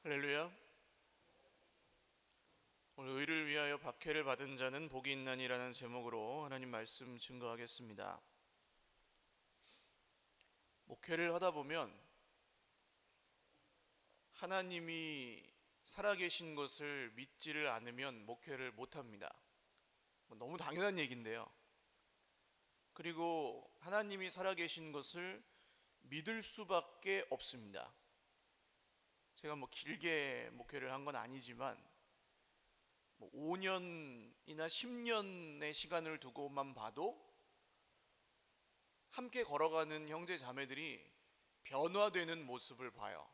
할렐루야. 오늘 의를 위하여 박해를 받은 자는 복이 있나니라는 제목으로 하나님 말씀 증거하겠습니다. 목회를 하다 보면 하나님이 살아계신 것을 믿지를 않으면 목회를 못합니다. 너무 당연한 얘기인데요. 그리고 하나님이 살아계신 것을 믿을 수밖에 없습니다. 제가 길게 목회를 한 건 아니지만 5년이나 10년의 시간을 두고만 봐도 함께 걸어가는 형제 자매들이 변화되는 모습을 봐요.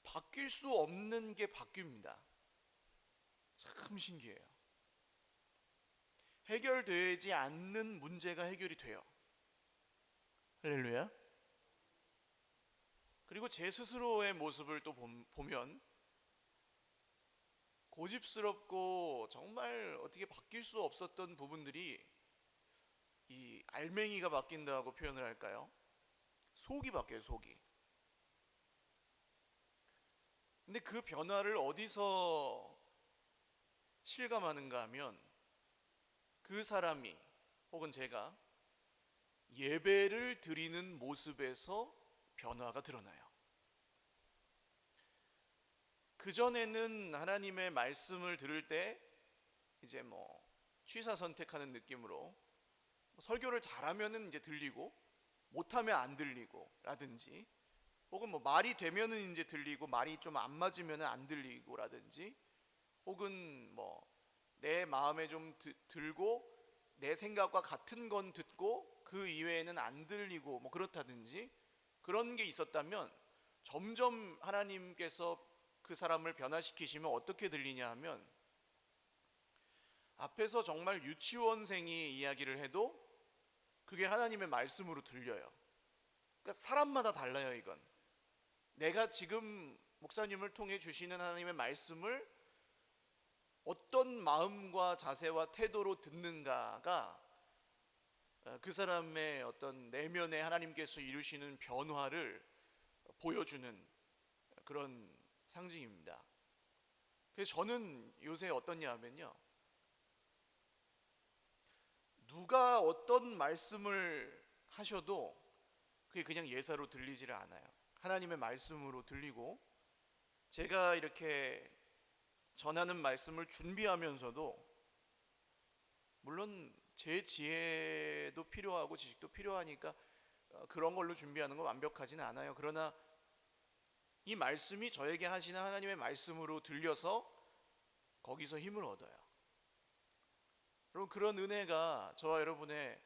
바뀔 수 없는 게 바뀝니다. 참 신기해요. 해결되지 않는 문제가 해결이 돼요. 할렐루야. 그리고 제 스스로의 모습을 또 보면 고집스럽고 정말 어떻게 바뀔 수 없었던 부분들이 이 알맹이가 바뀐다고 표현을 할까요? 속이 바뀌어요, 속이. 근데 그 변화를 어디서 실감하는가 하면 그 사람이 혹은 제가 예배를 드리는 모습에서 변화가 드러나요. 그전에는 하나님의 말씀을 들을 때 이제 취사 선택하는 느낌으로 설교를 잘하면은 이제 들리고 못하면 안 들리고 라든지, 혹은 말이 되면은 이제 들리고 말이 좀 안 맞으면은 안 들리고 라든지, 혹은 내 마음에 좀 들고 내 생각과 같은 건 듣고 그 이외에는 안 들리고 그렇다든지, 그런 게 있었다면 점점 하나님께서 그 사람을 변화시키시면 어떻게 들리냐 하면 앞에서 정말 유치원생이 이야기를 해도 그게 하나님의 말씀으로 들려요. 그러니까 사람마다 달라요. 이건 내가 지금 목사님을 통해 주시는 하나님의 말씀을 어떤 마음과 자세와 태도로 듣는가가 그 사람의 어떤 내면에 하나님께서 이루시는 변화를 보여주는 그런 상징입니다. 그래서 저는 요새 어떻냐 하면요, 누가 어떤 말씀을 하셔도 그게 그냥 예사로 들리지를 않아요. 하나님의 말씀으로 들리고, 제가 이렇게 전하는 말씀을 준비하면서도 물론 제 지혜도 필요하고 지식도 필요하니까 그런 걸로 준비하는 건 완벽하지는 않아요. 그러나 이 말씀이 저에게 하시는 하나님의 말씀으로 들려서 거기서 힘을 얻어요. 여러분, 그런 은혜가 저와 여러분의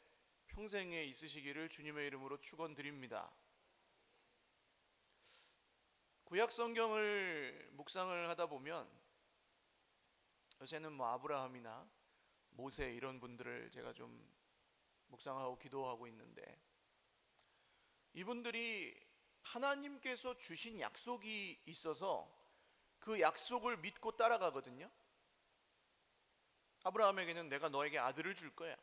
평생에 있으시기를 주님의 이름으로 축원드립니다. 구약 성경을 묵상을 하다 보면 요새는 아브라함이나 모세 이런 분들을 제가 좀 묵상하고 기도하고 있는데, 이분들이 하나님께서 주신 약속이 있어서 그 약속을 믿고 따라가거든요. 아브라함에게는 내가 너에게 아들을 줄 거야.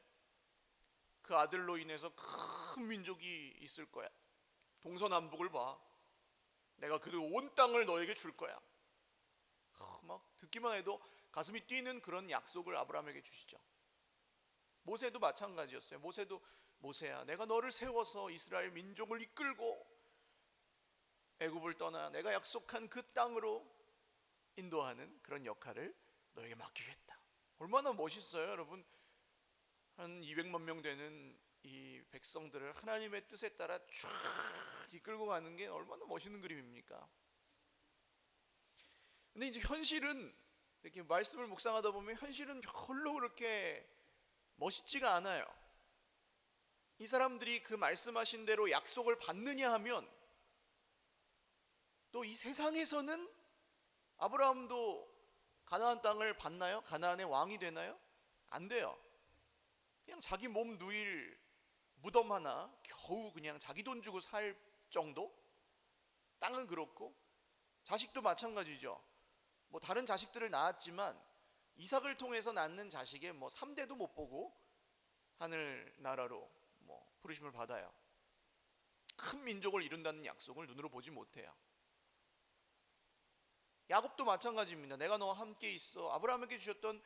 그 아들로 인해서 큰 민족이 있을 거야. 동서남북을 봐. 내가 그 온 땅을 너에게 줄 거야. 막 듣기만 해도 가슴이 뛰는 그런 약속을 아브라함에게 주시죠. 모세도 마찬가지였어요. 모세도 모세야, 내가 너를 세워서 이스라엘 민족을 이끌고 애굽을 떠나 내가 약속한 그 땅으로 인도하는 그런 역할을 너에게 맡기겠다. 얼마나 멋있어요, 여러분. 한 200만 명 되는 이 백성들을 하나님의 뜻에 따라 쫙 이끌고 가는 게 얼마나 멋있는 그림입니까? 근데 이제 현실은, 이렇게 말씀을 묵상하다 보면 현실은 별로 그렇게 멋있지가 않아요. 이 사람들이 그 말씀하신 대로 약속을 받느냐 하면, 또 이 세상에서는 아브라함도 가나안 땅을 받나요? 가나안의 왕이 되나요? 안 돼요. 그냥 자기 몸 누일 무덤 하나 겨우 그냥 자기 돈 주고 살 정도? 땅은 그렇고, 자식도 마찬가지죠. 다른 자식들을 낳았지만 이삭을 통해서 낳는 자식의 3대도 못 보고 하늘나라로 부르심을 받아요. 큰 민족을 이룬다는 약속을 눈으로 보지 못해요. 야곱도 마찬가지입니다. 내가 너와 함께 있어. 아브라함에게 주셨던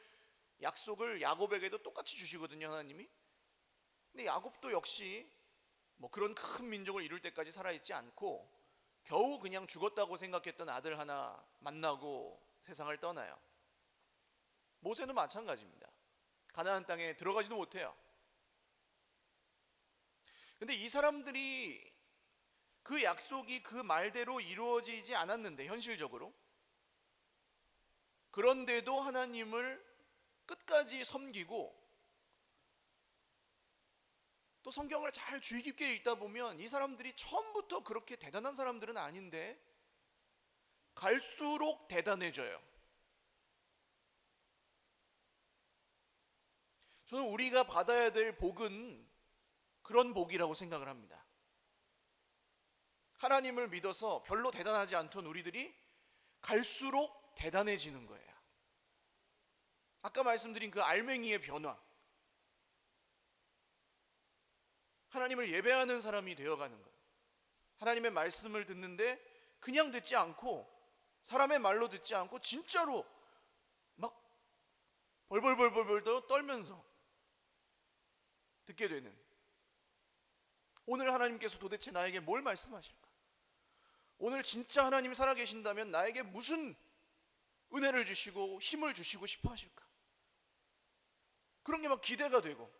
약속을 야곱에게도 똑같이 주시거든요, 하나님이. 근데 야곱도 역시 뭐 그런 큰 민족을 이룰 때까지 살아있지 않고 겨우 그냥 죽었다고 생각했던 아들 하나 만나고 세상을 떠나요. 모세는 마찬가지입니다. 가나안 땅에 들어가지도 못해요. 근데 이 사람들이 그 약속이 그 말대로 이루어지지 않았는데, 현실적으로, 그런데도 하나님을 끝까지 섬기고, 또 성경을 잘 주의 깊게 읽다 보면 이 사람들이 처음부터 그렇게 대단한 사람들은 아닌데 갈수록 대단해져요. 저는 우리가 받아야 될 복은 그런 복이라고 생각을 합니다. 하나님을 믿어서 별로 대단하지 않던 우리들이 갈수록 대단해지는 거예요. 아까 말씀드린 그 알맹이의 변화, 하나님을 예배하는 사람이 되어가는 거예요. 하나님의 말씀을 듣는데 그냥 듣지 않고, 사람의 말로 듣지 않고 진짜로 막 벌벌벌벌 떨면서 듣게 되는, 오늘 하나님께서 도대체 나에게 뭘 말씀하실까? 오늘 진짜 하나님이 살아계신다면 나에게 무슨 은혜를 주시고 힘을 주시고 싶어 하실까? 그런 게 막 기대가 되고.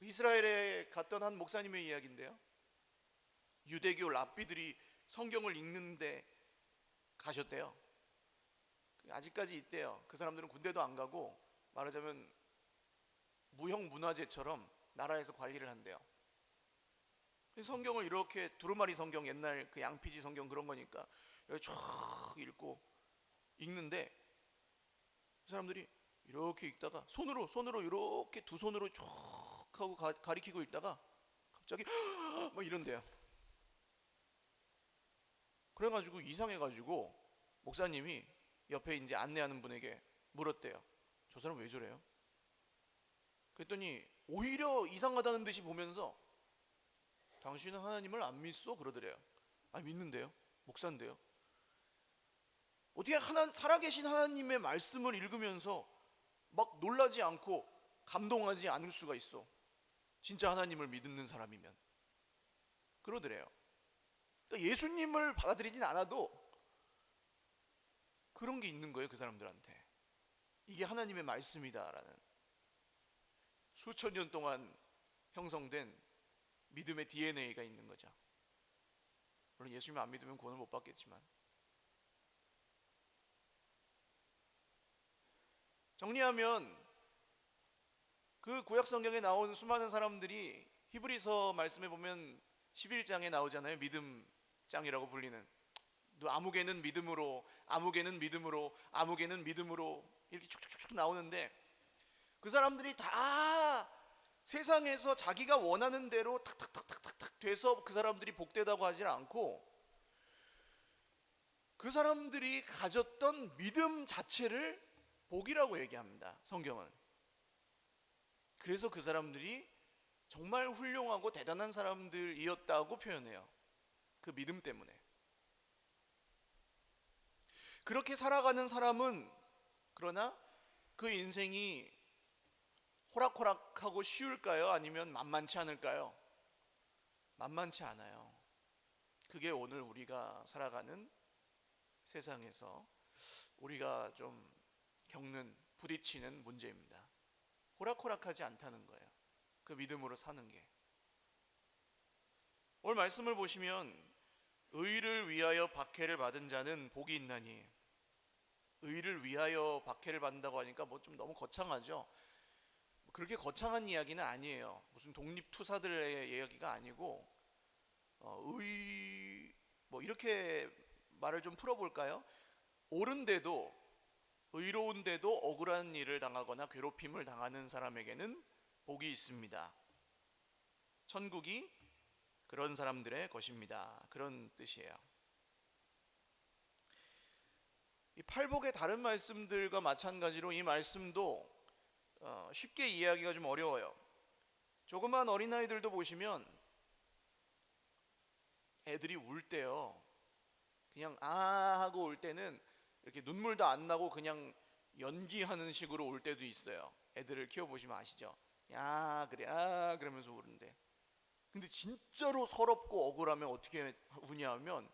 이스라엘에 갔던 한 목사님의 이야기인데요, 유대교 랍비들이 성경을 읽는데 가셨대요. 아직까지 있대요. 그 사람들은 군대도 안 가고 말하자면 무형문화재처럼 나라에서 관리를 한대요. 성경을 이렇게 두루마리 성경, 옛날 그 양피지 성경 그런 거니까 이렇게 쫙 읽는데 그 사람들이 이렇게 읽다가 손으로 이렇게 두 손으로 쭉 하고 가리키고 있다가 갑자기 막 이런대요. 그래가지고 이상해가지고 목사님이 옆에 이제 안내하는 분에게 물었대요. 저 사람 왜 저래요? 그랬더니 오히려 이상하다는 듯이 보면서 당신은 하나님을 안 믿어? 그러더래요. 아, 믿는데요. 목사인데요. 어떻게 살아계신 하나님의 말씀을 읽으면서 막 놀라지 않고 감동하지 않을 수가 있어? 진짜 하나님을 믿는 사람이면. 그러더래요. 그러니까 예수님을 받아들이진 않아도 그런 게 있는 거예요, 그 사람들한테. 이게 하나님의 말씀이다라는, 수천 년 동안 형성된 믿음의 DNA가 있는 거죠. 물론 예수님 안 믿으면 구원을 못 받겠지만. 정리하면 그 구약 성경에 나온 수많은 사람들이 히브리서 말씀에 보면 11장에 나오잖아요. 믿음장이라고 불리는, 아무개는 믿음으로, 아무개는 믿음으로, 아무개는 믿음으로 이렇게 쭉쭉쭉 나오는데, 그 사람들이 다 세상에서 자기가 원하는 대로 탁탁탁탁탁 돼서 그 사람들이 복되다고 하지 않고, 그 사람들이 가졌던 믿음 자체를 복이라고 얘기합니다, 성경은. 그래서 그 사람들이 정말 훌륭하고 대단한 사람들이었다고 표현해요. 그 믿음 때문에. 그렇게 살아가는 사람은, 그러나 그 인생이 호락호락하고 쉬울까요? 아니면 만만치 않을까요? 만만치 않아요. 그게 오늘 우리가 살아가는 세상에서 우리가 좀 겪는, 부딪히는 문제입니다. 호락호락하지 않다는 거예요. 그 믿음으로 사는 게. 오늘 말씀을 보시면 의를 위하여 박해를 받은 자는 복이 있나니, 의를 위하여 박해를 받는다고 하니까 뭐 좀 너무 거창하죠. 그렇게 거창한 이야기는 아니에요. 무슨 독립투사들의 이야기가 아니고, 뭐 이렇게 말을 좀 풀어볼까요? 옳은데도, 의로운데도 억울한 일을 당하거나 괴롭힘을 당하는 사람에게는 복이 있습니다. 천국이 그런 사람들의 것입니다. 그런 뜻이에요. 이 팔복의 다른 말씀들과 마찬가지로 이 말씀도 쉽게 이해하기가 좀 어려워요. 조그만 어린아이들도 보시면 애들이 울 때요, 그냥 아 하고 울 때는 이렇게 눈물도 안 나고 그냥 연기하는 식으로 울 때도 있어요. 애들을 키워보시면 아시죠? 야 그래 아 그러면서 우는데, 근데 진짜로 서럽고 억울하면 어떻게 우냐 하면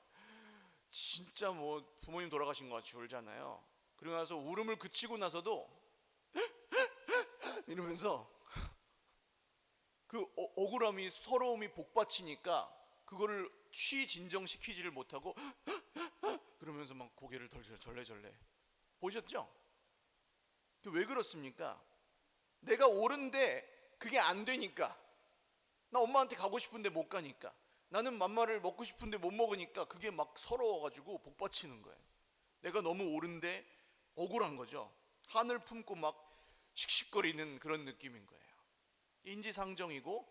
진짜 뭐 부모님 돌아가신 것 같이 울잖아요. 그러고 나서 울음을 그치고 나서도 이러면서 그 억울함이 서러움이 복받치니까 그거를 진정시키지를 못하고 그러면서 막 고개를 절레절레. 보셨죠? 왜 그렇습니까? 내가 옳은데 그게 안 되니까, 나 엄마한테 가고 싶은데 못 가니까, 나는 맘마를 먹고 싶은데 못 먹으니까 그게 막 서러워가지고 복받치는 거예요. 내가 너무 옳은데 억울한 거죠. 한을 품고 막 씩씩거리는 그런 느낌인 거예요. 인지상정이고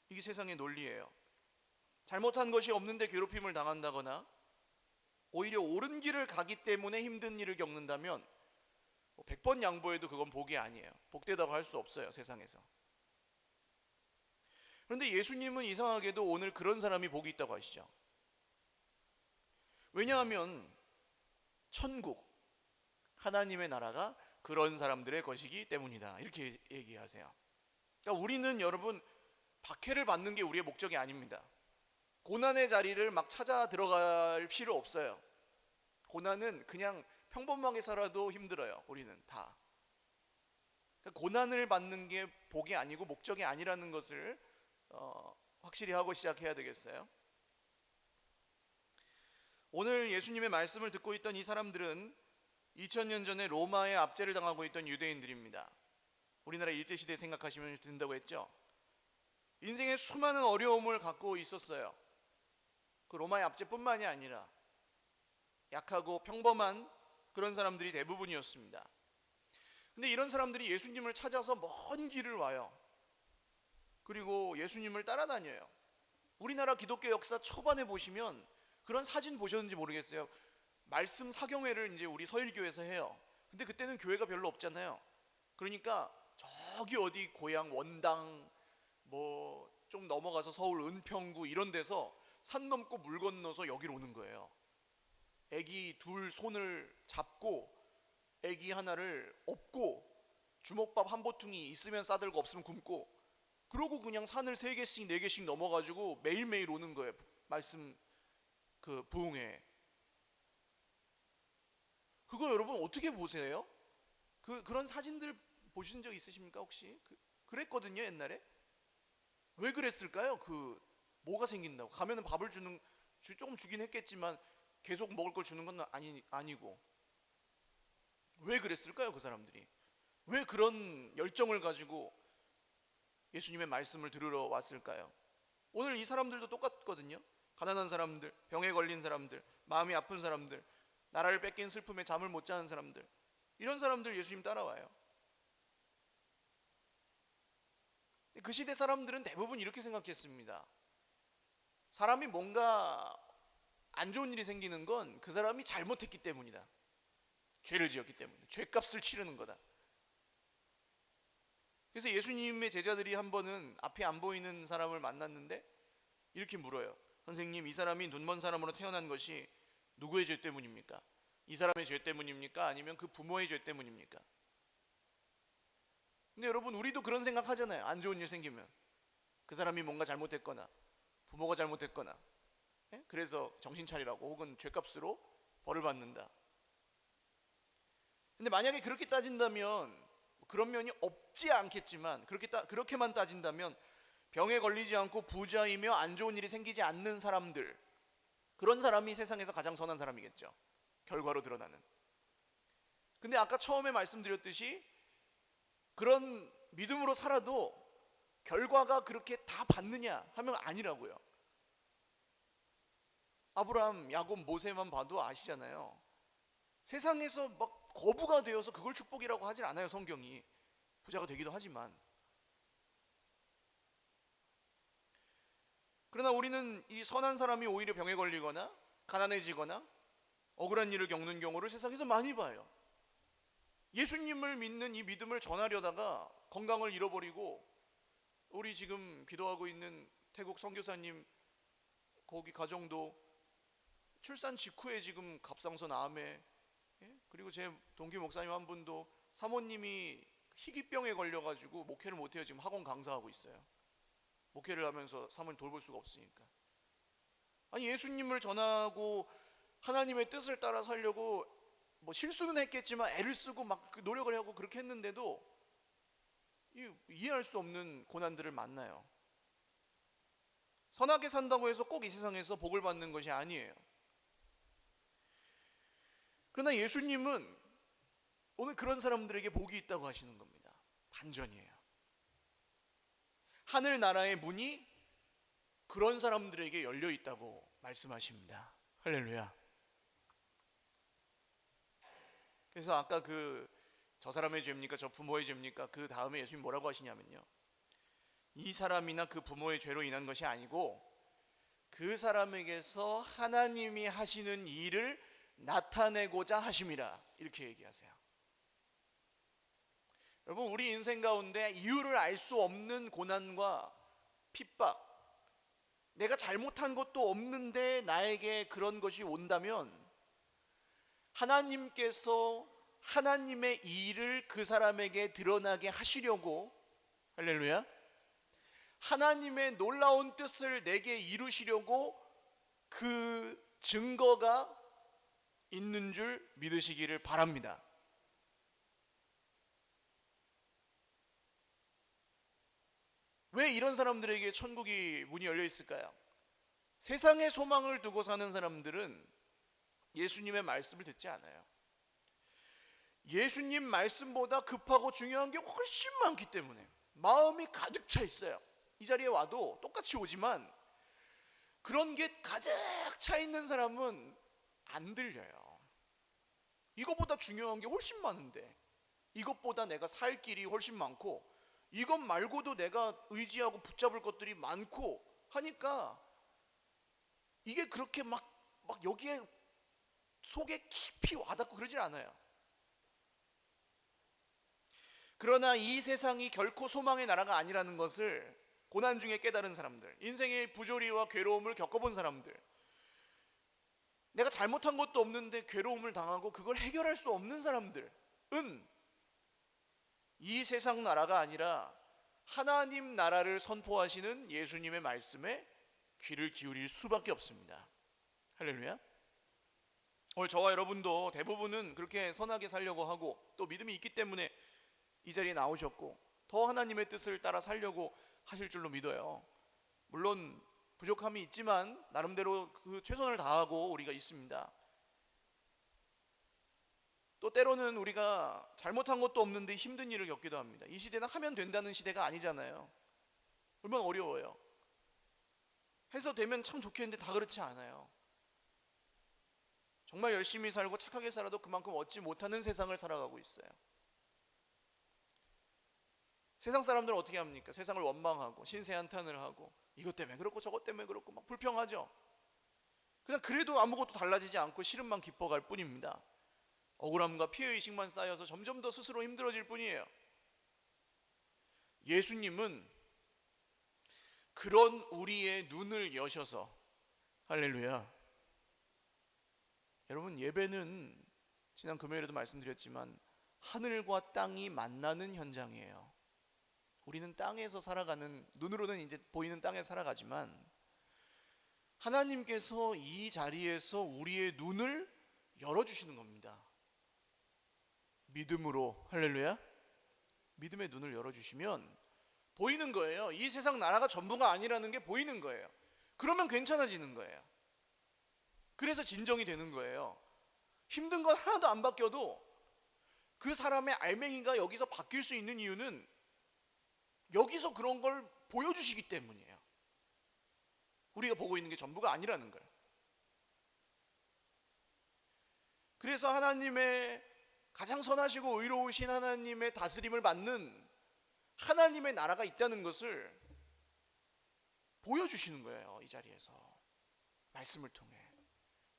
이게 세상의 논리예요. 잘못한 것이 없는데 괴롭힘을 당한다거나 오히려 옳은 길을 가기 때문에 힘든 일을 겪는다면 100번 양보해도 그건 복이 아니에요. 복되다고 할 수 없어요, 세상에서. 그런데 예수님은 이상하게도 오늘 그런 사람이 복이 있다고 하시죠. 왜냐하면 천국, 하나님의 나라가 그런 사람들의 것이기 때문이다, 이렇게 얘기하세요. 그러니까 우리는 여러분 박해를 받는 게 우리의 목적이 아닙니다. 고난의 자리를 막 찾아 들어갈 필요 없어요. 고난은 그냥 평범하게 살아도 힘들어요. 우리는 다. 그러니까 고난을 받는 게 복이 아니고 목적이 아니라는 것을 확실히 하고 시작해야 되겠어요. 오늘 예수님의 말씀을 듣고 있던 이 사람들은 2000년 전에 로마의 압제를 당하고 있던 유대인들입니다. 우리나라 일제시대 생각하시면 된다고 했죠. 인생에 수많은 어려움을 갖고 있었어요. 그 로마의 압제뿐만이 아니라 약하고 평범한 그런 사람들이 대부분이었습니다. 근데 이런 사람들이 예수님을 찾아서 먼 길을 와요. 그리고 예수님을 따라다녀요. 우리나라 기독교 역사 초반에 보시면 그런 사진 보셨는지 모르겠어요. 말씀 사경회를 이제 우리 서일교에서 해요. 근데 그때는 교회가 별로 없잖아요. 그러니까 저기 어디 고향 원당 뭐 좀 넘어가서 서울 은평구 이런 데서 산 넘고 물 건너서 여기로 오는 거예요. 애기 둘 손을 잡고 애기 하나를 업고 주먹밥 한 보퉁이 있으면 싸들고 없으면 굶고, 그러고 그냥 산을 3개씩 4개씩 넘어가지고 매일매일 오는 거예요. 말씀 그 부흥회. 그거 여러분 어떻게 보세요? 그런 사진들 보신 적 있으십니까 혹시? 그랬거든요 옛날에. 왜 그랬을까요? 뭐가 생긴다고? 가면은 밥을 조금 주긴 했겠지만 계속 먹을 걸 주는 건 아니고. 왜 그랬을까요 그 사람들이? 왜 그런 열정을 가지고 예수님의 말씀을 들으러 왔을까요? 오늘 이 사람들도 똑같거든요. 가난한 사람들, 병에 걸린 사람들, 마음이 아픈 사람들, 나라를 뺏긴 슬픔에 잠을 못 자는 사람들, 이런 사람들 예수님 따라와요. 그 시대 사람들은 대부분 이렇게 생각했습니다. 사람이 뭔가 안 좋은 일이 생기는 건 그 사람이 잘못했기 때문이다. 죄를 지었기 때문에. 죄값을 치르는 거다. 그래서 예수님의 제자들이 한 번은 앞에 안 보이는 사람을 만났는데 이렇게 물어요. 선생님, 이 사람이 눈먼 사람으로 태어난 것이 누구의 죄 때문입니까? 이 사람의 죄 때문입니까? 아니면 그 부모의 죄 때문입니까? 근데 여러분 우리도 그런 생각 하잖아요. 안 좋은 일 생기면 그 사람이 뭔가 잘못했거나 부모가 잘못했거나 그래서 정신 차리라고 혹은 죄값으로 벌을 받는다. 근데 만약에 그렇게 따진다면 그런 면이 없지 않겠지만 그렇게만 따진다면 병에 걸리지 않고 부자이며 안 좋은 일이 생기지 않는 사람들, 그런 사람이 세상에서 가장 선한 사람이겠죠. 결과로 드러나는. 근데 아까 처음에 말씀드렸듯이 그런 믿음으로 살아도 결과가 그렇게 다 받느냐 하면 아니라고요. 아브라함, 야곱, 모세만 봐도 아시잖아요. 세상에서 막 거부가 되어서 그걸 축복이라고 하질 않아요. 성경이. 부자가 되기도 하지만. 그러나 우리는 이 선한 사람이 오히려 병에 걸리거나 가난해지거나 억울한 일을 겪는 경우를 세상에서 많이 봐요. 예수님을 믿는 이 믿음을 전하려다가 건강을 잃어버리고, 우리 지금 기도하고 있는 태국 선교사님 거기 가정도 출산 직후에 지금 갑상선 암에, 그리고 제 동기 목사님 한 분도 사모님이 희귀병에 걸려가지고 목회를 못해요. 지금 학원 강사하고 있어요. 목회를 하면서 사모님 돌볼 수가 없으니까. 아니, 예수님을 전하고 하나님의 뜻을 따라 살려고 뭐 실수는 했겠지만 애를 쓰고 막 노력을 하고 그렇게 했는데도 이해할 수 없는 고난들을 만나요. 선하게 산다고 해서 꼭 이 세상에서 복을 받는 것이 아니에요. 그러나 예수님은 오늘 그런 사람들에게 복이 있다고 하시는 겁니다. 반전이에요. 하늘나라의 문이 그런 사람들에게 열려 있다고 말씀하십니다. 할렐루야. 그래서 아까 저 사람의 죄입니까? 저 부모의 죄입니까? 그 다음에 예수님 뭐라고 하시냐면요, 이 사람이나 그 부모의 죄로 인한 것이 아니고 그 사람에게서 하나님이 하시는 일을 나타내고자 하심이라, 이렇게 얘기하세요. 여러분, 우리 인생 가운데 이유를 알 수 없는 고난과 핍박, 내가 잘못한 것도 없는데 나에게 그런 것이 온다면 하나님께서 하나님의 일을 그 사람에게 드러나게 하시려고, 할렐루야, 하나님의 놀라운 뜻을 내게 이루시려고 그 증거가 있는 줄 믿으시기를 바랍니다. 왜 이런 사람들에게 천국이 문이 열려 있을까요? 세상의 소망을 두고 사는 사람들은 예수님의 말씀을 듣지 않아요. 예수님 말씀보다 급하고 중요한 게 훨씬 많기 때문에 마음이 가득 차 있어요. 이 자리에 와도 똑같이 오지만 그런 게 가득 차 있는 사람은 안 들려요. 이것보다 중요한 게 훨씬 많은데, 이것보다 내가 살 길이 훨씬 많고, 이것 말고도 내가 의지하고 붙잡을 것들이 많고 하니까 이게 그렇게 막 여기에 속에 깊이 와닿고 그러질 않아요. 그러나 이 세상이 결코 소망의 나라가 아니라는 것을 고난 중에 깨달은 사람들, 인생의 부조리와 괴로움을 겪어본 사람들, 내가 잘못한 것도 없는데 괴로움을 당하고 그걸 해결할 수 없는 사람들은 이 세상 나라가 아니라 하나님 나라를 선포하시는 예수님의 말씀에 귀를 기울일 수밖에 없습니다. 할렐루야. 오늘 저와 여러분도 대부분은 그렇게 선하게 살려고 하고 또 믿음이 있기 때문에 이 자리에 나오셨고 더 하나님의 뜻을 따라 살려고 하실 줄로 믿어요. 물론 부족함이 있지만 나름대로 그 최선을 다하고 우리가 있습니다. 또 때로는 우리가 잘못한 것도 없는데 힘든 일을 겪기도 합니다. 이 시대는 하면 된다는 시대가 아니잖아요. 얼마나 어려워요. 해서 되면 참 좋겠는데 다 그렇지 않아요. 정말 열심히 살고 착하게 살아도 그만큼 얻지 못하는 세상을 살아가고 있어요. 세상 사람들은 어떻게 합니까? 세상을 원망하고 신세한탄을 하고 이것 때문에 그렇고 저것 때문에 그렇고 막 불평하죠. 그냥 그래도 아무것도 달라지지 않고 시름만 깊어갈 뿐입니다. 억울함과 피해의식만 쌓여서 점점 더 스스로 힘들어질 뿐이에요. 예수님은 그런 우리의 눈을 여셔서, 할렐루야, 여러분, 예배는 지난 금요일에도 말씀드렸지만 하늘과 땅이 만나는 현장이에요. 우리는 땅에서 살아가는, 눈으로는 이제 보이는 땅에 살아가지만 하나님께서 이 자리에서 우리의 눈을 열어주시는 겁니다. 믿음으로, 할렐루야, 믿음의 눈을 열어주시면 보이는 거예요. 이 세상 나라가 전부가 아니라는 게 보이는 거예요. 그러면 괜찮아지는 거예요. 그래서 진정이 되는 거예요. 힘든 건 하나도 안 바뀌어도 그 사람의 알맹이가 여기서 바뀔 수 있는 이유는 여기서 그런 걸 보여주시기 때문이에요. 우리가 보고 있는 게 전부가 아니라는 걸. 그래서 하나님의 가장 선하시고 의로우신 하나님의 다스림을 받는 하나님의 나라가 있다는 것을 보여주시는 거예요. 이 자리에서 말씀을 통해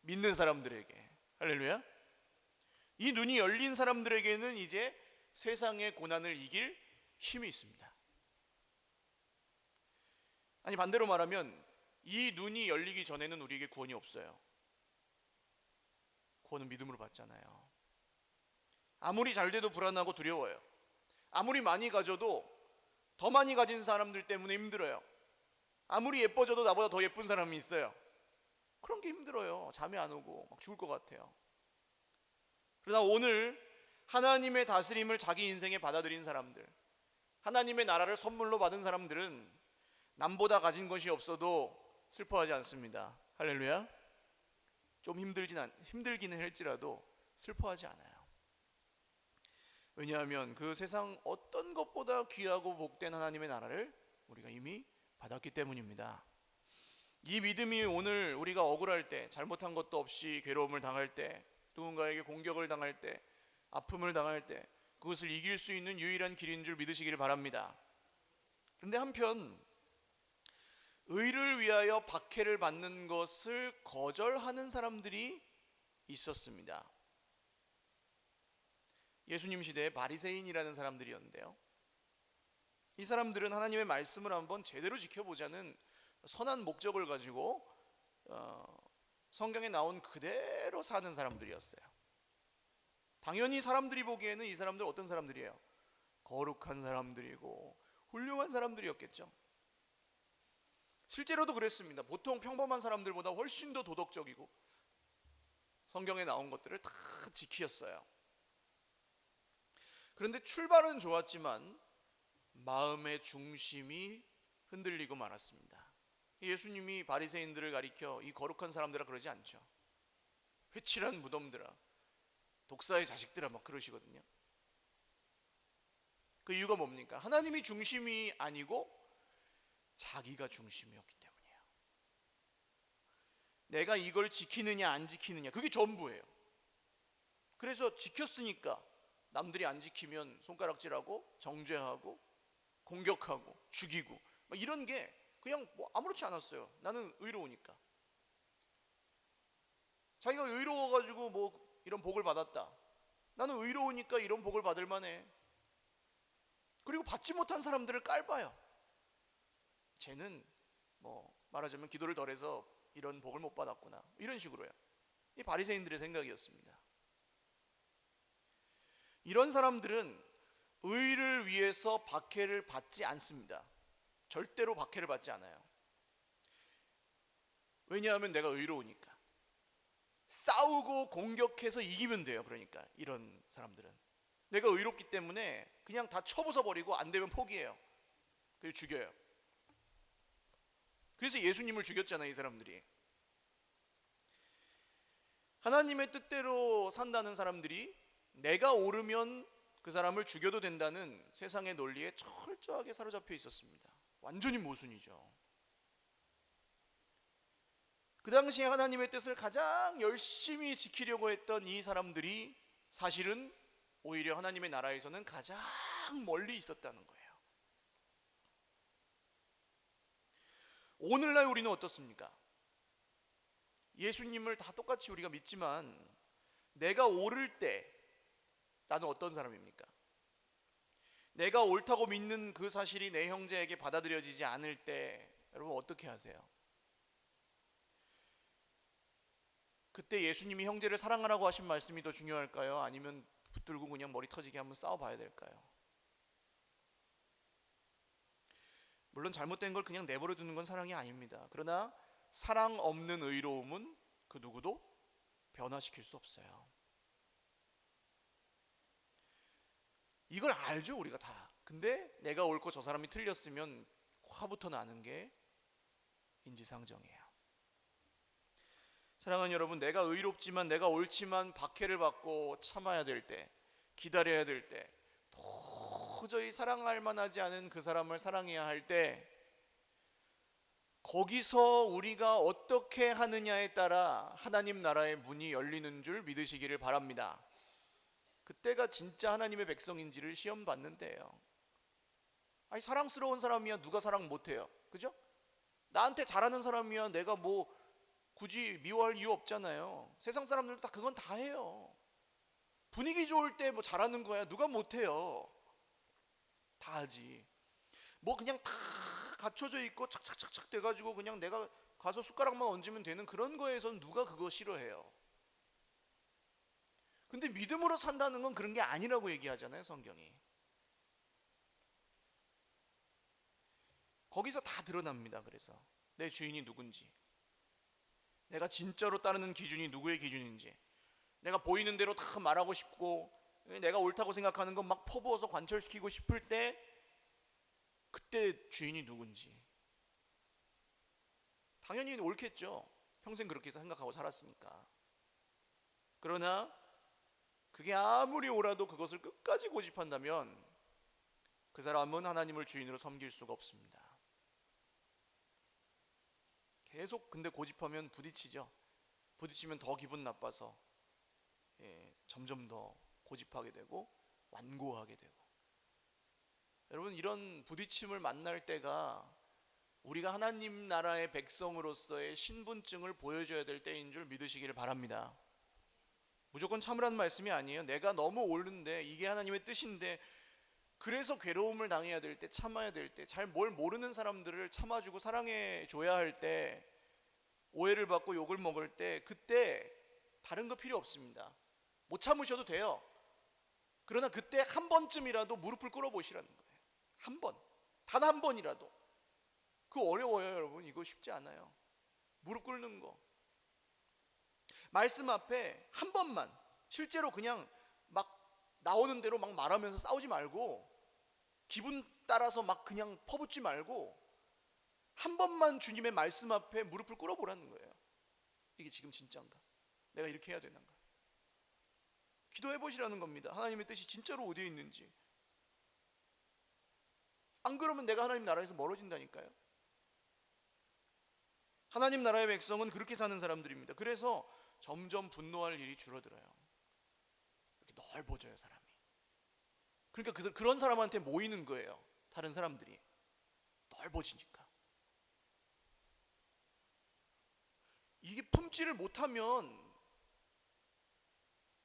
믿는 사람들에게, 할렐루야. 이 눈이 열린 사람들에게는 이제 세상의 고난을 이길 힘이 있습니다. 아니, 반대로 말하면 이 눈이 열리기 전에는 우리에게 구원이 없어요. 구원은 믿음으로 받잖아요. 아무리 잘 돼도 불안하고 두려워요. 아무리 많이 가져도 더 많이 가진 사람들 때문에 힘들어요. 아무리 예뻐져도 나보다 더 예쁜 사람이 있어요. 그런 게 힘들어요. 잠이 안 오고 막 죽을 것 같아요. 그러나 오늘 하나님의 다스림을 자기 인생에 받아들인 사람들, 하나님의 나라를 선물로 받은 사람들은 남보다 가진 것이 없어도 슬퍼하지 않습니다. 할렐루야. 좀 힘들기는 할지라도 슬퍼하지 않아요. 왜냐하면 그 세상 어떤 것보다 귀하고 복된 하나님의 나라를 우리가 이미 받았기 때문입니다. 이 믿음이 오늘 우리가 억울할 때, 잘못한 것도 없이 괴로움을 당할 때, 누군가에게 공격을 당할 때, 아픔을 당할 때 그것을 이길 수 있는 유일한 길인 줄 믿으시기를 바랍니다. 그런데 한편 의를 위하여 박해를 받는 것을 거절하는 사람들이 있었습니다. 예수님 시대에 바리새인이라는 사람들이었는데요, 이 사람들은 하나님의 말씀을 한번 제대로 지켜보자는 선한 목적을 가지고 성경에 나온 그대로 사는 사람들이었어요. 당연히 사람들이 보기에는 이 사람들 어떤 사람들이에요? 거룩한 사람들이고 훌륭한 사람들이었겠죠. 실제로도 그랬습니다. 보통 평범한 사람들보다 훨씬 더 도덕적이고 성경에 나온 것들을 다 지켰어요. 그런데 출발은 좋았지만 마음의 중심이 흔들리고 말았습니다. 예수님이 바리새인들을 가리켜 이 거룩한 사람들아 그러지 않죠. 회칠한 무덤들아, 독사의 자식들아 막 그러시거든요. 그 이유가 뭡니까? 하나님이 중심이 아니고 자기가 중심이었기 때문이에요. 내가 이걸 지키느냐 안 지키느냐, 그게 전부예요. 그래서 지켰으니까 남들이 안 지키면 손가락질하고 정죄하고 공격하고 죽이고 막 이런 게 그냥 뭐 아무렇지 않았어요. 나는 의로우니까. 자기가 의로워가지고 뭐 이런 복을 받았다. 나는 의로우니까 이런 복을 받을 만해. 그리고 받지 못한 사람들을 깔봐요. 쟤는 뭐 말하자면 기도를 덜해서 이런 복을 못 받았구나, 이런 식으로요. 이 바리새인들의 생각이었습니다. 이런 사람들은 의를 위해서 박해를 받지 않습니다. 절대로 박해를 받지 않아요. 왜냐하면 내가 의로우니까. 싸우고 공격해서 이기면 돼요. 그러니까 이런 사람들은 내가 의롭기 때문에 그냥 다 쳐부숴버리고 안 되면 포기해요. 그리고 죽여요. 그래서 예수님을 죽였잖아요, 이 사람들이. 하나님의 뜻대로 산다는 사람들이 내가 옳으면 그 사람을 죽여도 된다는 세상의 논리에 철저하게 사로잡혀 있었습니다. 완전히 모순이죠. 그 당시에 하나님의 뜻을 가장 열심히 지키려고 했던 이 사람들이 사실은 오히려 하나님의 나라에서는 가장 멀리 있었다는 거예요. 오늘날 우리는 어떻습니까? 예수님을 다 똑같이 우리가 믿지만 내가 옳을 때 나는 어떤 사람입니까? 내가 옳다고 믿는 그 사실이 내 형제에게 받아들여지지 않을 때 여러분 어떻게 하세요? 그때 예수님이 형제를 사랑하라고 하신 말씀이 더 중요할까요? 아니면 붙들고 그냥 머리 터지게 한번 싸워봐야 될까요? 물론 잘못된 걸 그냥 내버려 두는 건 사랑이 아닙니다. 그러나 사랑 없는 의로움은 그 누구도 변화시킬 수 없어요. 이걸 알죠, 우리가 다. 근데 내가 옳고 저 사람이 틀렸으면 화부터 나는 게 인지상정이에요. 사랑하는 여러분, 내가 의롭지만 내가 옳지만 박해를 받고 참아야 될 때, 기다려야 될 때, 도저히 사랑할 만하지 않은 그 사람을 사랑해야 할 때, 거기서 우리가 어떻게 하느냐에 따라 하나님 나라의 문이 열리는 줄 믿으시기를 바랍니다. 그때가 진짜 하나님의 백성인지를 시험 받는 때예요. 아니, 사랑스러운 사람이야 누가 사랑 못해요, 그죠? 나한테 잘하는 사람이야 내가 뭐 굳이 미워할 이유 없잖아요. 세상 사람들도 다 그건 다 해요. 분위기 좋을 때 뭐 잘하는 거야 누가 못해요. 다 하지. 뭐 그냥 다 갖춰져 있고 착착착착 돼가지고 그냥 내가 가서 숟가락만 얹으면 되는 그런 거에선 누가 그거 싫어해요? 근데 믿음으로 산다는 건 그런 게 아니라고 얘기하잖아요, 성경이. 거기서 다 드러납니다. 그래서 내 주인이 누군지, 내가 진짜로 따르는 기준이 누구의 기준인지, 내가 보이는 대로 다 말하고 싶고 내가 옳다고 생각하는 건 막 퍼부어서 관철시키고 싶을 때 그때 주인이 누군지. 당연히 옳겠죠. 평생 그렇게 생각하고 살았으니까. 그러나 그게 아무리 옳아도 그것을 끝까지 고집한다면 그 사람은 하나님을 주인으로 섬길 수가 없습니다. 계속 근데 고집하면 부딪히죠. 부딪히면 더 기분 나빠서 점점 더 고집하게 되고 완고하게 되고. 여러분, 이런 부딪힘을 만날 때가 우리가 하나님 나라의 백성으로서의 신분증을 보여줘야 될 때인 줄 믿으시기를 바랍니다. 무조건 참으라는 말씀이 아니에요. 내가 너무 옳은데 이게 하나님의 뜻인데 그래서 괴로움을 당해야 될 때, 참아야 될 때, 잘 뭘 모르는 사람들을 참아주고 사랑해 줘야 할 때, 오해를 받고 욕을 먹을 때, 그때 다른 거 필요 없습니다. 못 참으셔도 돼요. 그러나 그때 한 번쯤이라도 무릎을 꿇어보시라는 거예요. 한 번, 단 한 번이라도. 그거 어려워요, 여러분. 이거 쉽지 않아요. 무릎 꿇는 거. 말씀 앞에 한 번만, 실제로 그냥 막 나오는 대로 막 말하면서 싸우지 말고, 기분 따라서 막 그냥 퍼붓지 말고 한 번만 주님의 말씀 앞에 무릎을 꿇어보라는 거예요. 이게 지금 진짜인가? 내가 이렇게 해야 되는가? 기도해 보시라는 겁니다. 하나님의 뜻이 진짜로 어디에 있는지. 안 그러면 내가 하나님 나라에서 멀어진다니까요. 하나님 나라의 백성은 그렇게 사는 사람들입니다. 그래서 점점 분노할 일이 줄어들어요. 이렇게 넓어져요, 사람이. 그러니까 그런 사람한테 모이는 거예요. 다른 사람들이 넓어지니까. 이게 품지를 못하면,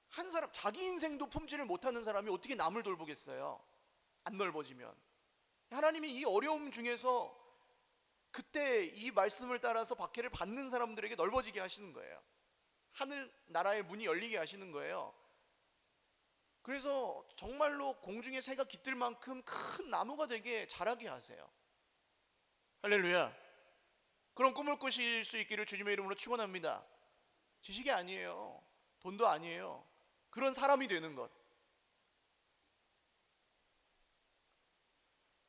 한 사람 자기 인생도 품지를 못하는 사람이 어떻게 남을 돌보겠어요? 안 넓어지면. 하나님이 이 어려움 중에서 그때 이 말씀을 따라서 박해를 받는 사람들에게 넓어지게 하시는 거예요. 하늘 나라의 문이 열리게 하시는 거예요. 그래서 정말로 공중에 새가 깃들 만큼 큰 나무가 되게 자라게 하세요. 할렐루야. 그런 꿈을 꾸실 수 있기를 주님의 이름으로 축원합니다. 지식이 아니에요. 돈도 아니에요. 그런 사람이 되는 것.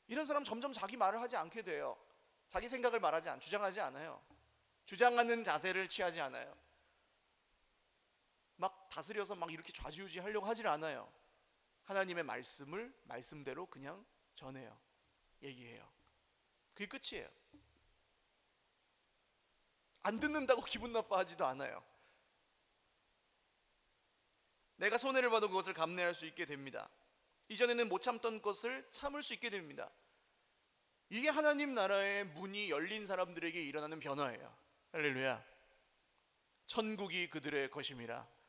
이런 사람 점점 자기 말을 하지 않게 돼요. 자기 생각을 주장하지 않아요. 주장하는 자세를 취하지 않아요. 막 다스려서 막 이렇게 좌지우지 하려고 하질 않아요. 하나님의 말씀을 말씀대로 그냥 전해요. 얘기해요. 그게 끝이에요. 안 듣는다고 기분 나빠하지도 않아요. 내가 손해를 봐도 그것을 감내할 수 있게 됩니다. 이전에는 못 참던 것을 참을 수 있게 됩니다. 이게 하나님 나라의 문이 열린 사람들에게 일어나는 변화예요. 할렐루야. 천국이 그들의 것임이라.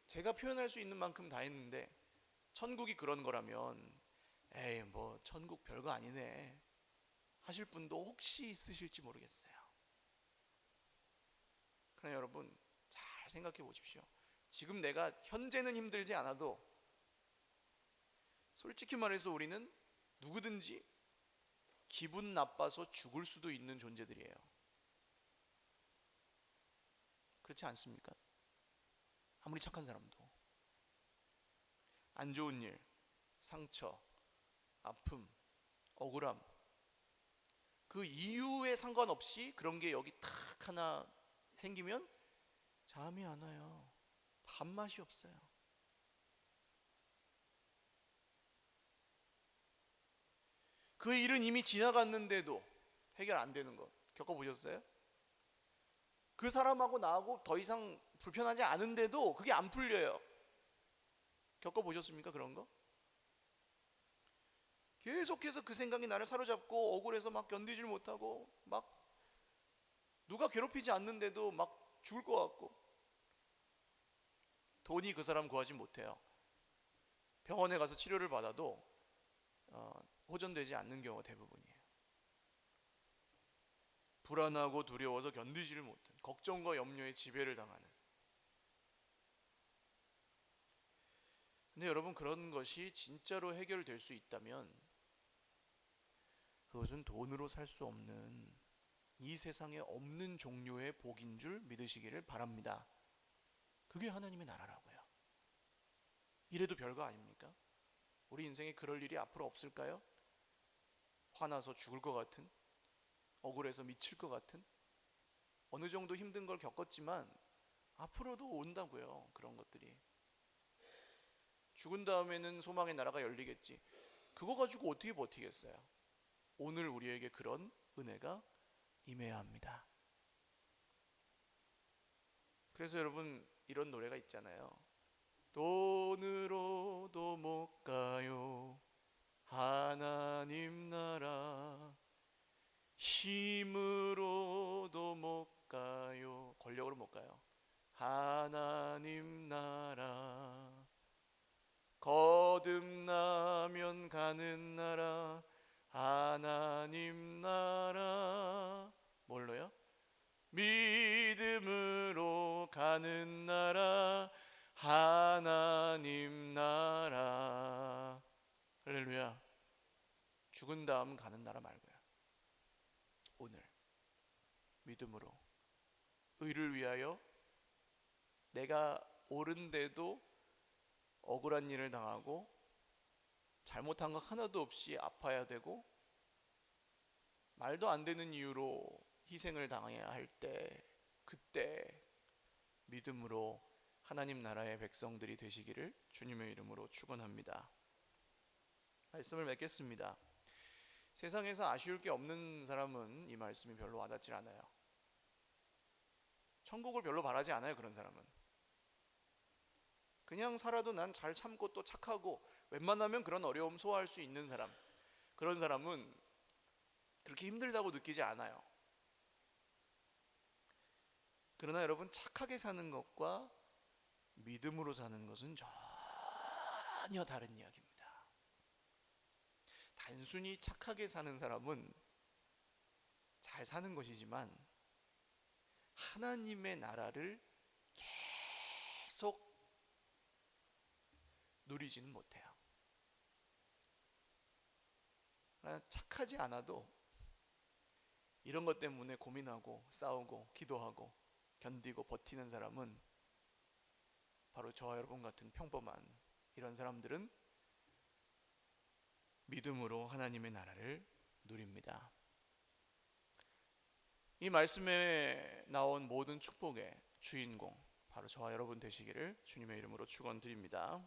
제가 표현할 수 있는 만큼 다 했는데, 천국이 그런 거라면 에이 뭐 천국 별거 아니네 하실 분도 혹시 있으실지 모르겠어요. 그러나 여러분 잘 생각해 보십시오. 지금 내가 현재는 힘들지 않아도 솔직히 말해서 우리는 누구든지 기분 나빠서 죽을 수도 있는 존재들이에요. 그렇지 않습니까? 아무리 착한 사람도 안 좋은 일, 상처, 아픔, 억울함, 그 이유에 상관없이 그런 게 여기 탁 하나 생기면 잠이 안 와요. 밥맛이 없어요. 그 일은 이미 지나갔는데도 해결 안 되는 거 겪어보셨어요? 그 사람하고 나하고 더 이상 불편하지 않은데도 그게 안 풀려요. 겪어보셨습니까? 그런 거? 계속해서 그 생각이 나를 사로잡고 억울해서 막 견디질 못하고 막 누가 괴롭히지 않는데도 막 죽을 것 같고, 돈이 그 사람 구하지 못해요. 병원에 가서 치료를 받아도 호전되지 않는 경우가 대부분이에요. 불안하고 두려워서 견디지를 못한, 걱정과 염려에 지배를 당하는. 근데 여러분, 그런 것이 진짜로 해결될 수 있다면 그것은 돈으로 살 수 없는, 이 세상에 없는 종류의 복인 줄 믿으시기를 바랍니다. 그게 하나님의 나라라고요. 이래도 별거 아닙니까? 우리 인생에 그럴 일이 앞으로 없을까요? 화나서 죽을 것 같은, 억울해서 미칠 것 같은, 어느 정도 힘든 걸 겪었지만 앞으로도 온다고요. 그런 것들이. 죽은 다음에는 소망의 나라가 열리겠지. 그거 가지고 어떻게 버티겠어요? 오늘 우리에게 그런 은혜가 임해야 합니다. 그래서 여러분, 이런 노래가 있잖아요. 돈으로도 못 가요 하나님 나라, 힘으로도 못 가요, 권력으로 못 가요 하나님 나라, 거듭나면 가는 나라 하나님 나라. 뭘로요? 믿음으로 가는 나라 하나님 나라. 할렐루야. 죽은 다음 가는 나라 말고요. 오늘 믿음으로 의를 위하여 내가 옳은데도 억울한 일을 당하고 잘못한 거 하나도 없이 아파야 되고 말도 안 되는 이유로 희생을 당해야 할 때, 그때 믿음으로 하나님 나라의 백성들이 되시기를 주님의 이름으로 축원합니다. 말씀을 맺겠습니다. 세상에서 아쉬울 게 없는 사람은 이 말씀이 별로 와닿질 않아요. 천국을 별로 바라지 않아요. 그런 사람은 그냥 살아도 난 잘 참고 또 착하고 웬만하면 그런 어려움 소화할 수 있는 사람, 그런 사람은 그렇게 힘들다고 느끼지 않아요. 그러나 여러분, 착하게 사는 것과 믿음으로 사는 것은 전혀 다른 이야기입니다. 단순히 착하게 사는 사람은 잘 사는 것이지만 하나님의 나라를 계속 누리지는 못해요. 착하지 않아도 이런 것 때문에 고민하고 싸우고 기도하고 견디고 버티는 사람은 바로 저와 여러분 같은 평범한 이런 사람들은 믿음으로 하나님의 나라를 누립니다. 이 말씀에 나온 모든 축복의 주인공 바로 저와 여러분 되시기를 주님의 이름으로 축원드립니다.